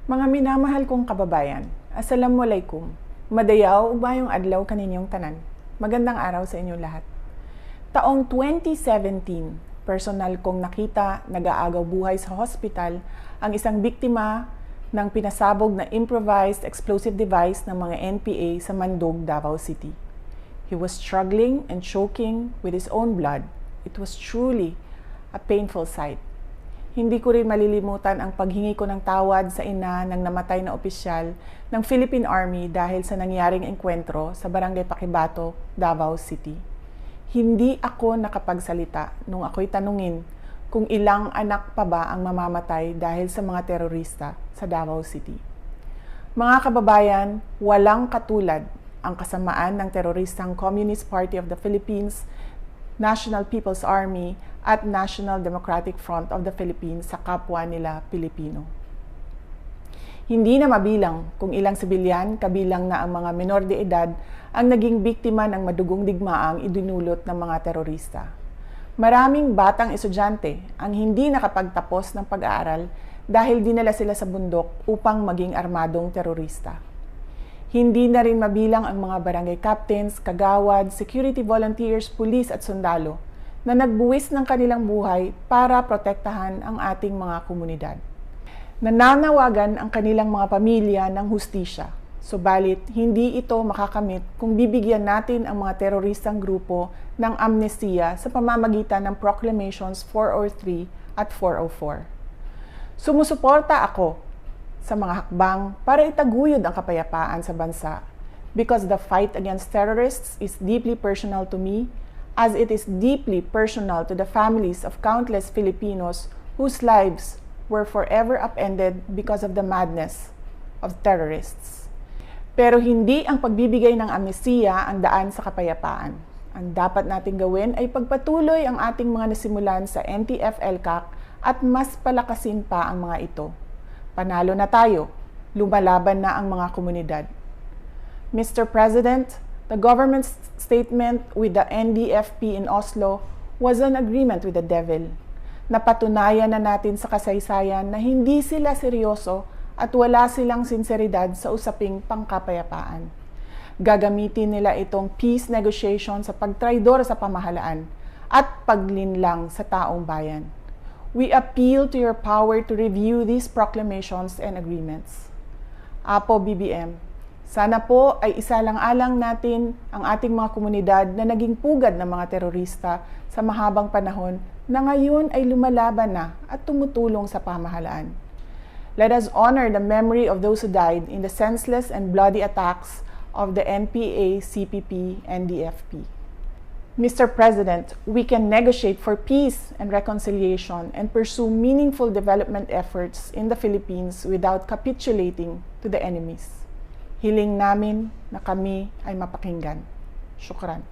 Mga minamahal kong kababayan, Assalamualaikum. Madayaw ug mayong adlaw kaninyong tanan. Magandang araw sa inyong lahat. Taong 2017, personal kong nakita nag-aagaw buhay sa hospital ang isang biktima ng pinasabog na improvised explosive device ng mga NPA sa Mandog, Davao City. He was struggling and choking with his own blood. It was truly a painful sight. Hindi ko rin malilimutan ang paghingi ko ng tawad sa ina ng namatay na opisyal ng Philippine Army dahil sa nangyaring engkwentro sa Barangay Paquibato, Davao City. Hindi ako nakapagsalita nung ako'y tanungin kung ilang anak pa ba ang mamamatay dahil sa mga terorista sa Davao City. Mga kababayan, walang katulad ang kasamaan ng teroristang Communist Party of the Philippines, National People's Army at National Democratic Front of the Philippines sa kapwa nila Pilipino. Hindi na mabilang kung ilang sibilyan, kabilang na ang mga menor de edad, ang naging biktima ng madugong digmaang idinulot ng mga terorista. Maraming batang estudyante ang hindi nakapagtapos ng pag-aaral dahil dinala sila sa bundok upang maging armadong terorista. Hindi na rin mabilang ang mga barangay captains, kagawad, security volunteers, pulis at sundalo na nagbuwis ng kanilang buhay para protektahan ang ating mga komunidad. Nananawagan ang kanilang mga pamilya ng hustisya, subalit hindi ito makakamit kung bibigyan natin ang mga teroristang grupo ng amnestiya sa pamamagitan ng Proclamations 403 at 404. Sumusuporta ako sa mga hakbang para itaguyod ang kapayapaan sa bansa because the fight against terrorists is deeply personal to me as it is deeply personal to the families of countless Filipinos whose lives were forever upended because of the madness of terrorists. Pero hindi ang pagbibigay ng amnestiya ang daan sa kapayapaan. Ang dapat nating gawin ay pagpatuloy ang ating mga nasimulan sa NTF-ELCAC at mas palakasin pa ang mga ito. Panalo na tayo, lumalaban na ang mga komunidad. Mr. President, the government's statement with the NDFP in Oslo was an agreement with the devil. Napatunayan na natin sa kasaysayan na hindi sila seryoso at wala silang sinseridad sa usaping pangkapayapaan. Gagamitin nila itong peace negotiation sa pagtraidor sa pamahalaan at paglinlang sa taong bayan. We appeal to your power to review these proclamations and agreements. Apo BBM, sana po ay isalang-alang natin ang ating mga komunidad na naging pugad ng mga terorista sa mahabang panahon na ngayon ay lumalaban na at tumutulong sa pamahalaan. Let us honor the memory of those who died in the senseless and bloody attacks of the NPA, CPP, and DFP. Mr. President, we can negotiate for peace and reconciliation and pursue meaningful development efforts in the Philippines without capitulating to the enemies. Hiling namin na kami ay mapakinggan. Shukran.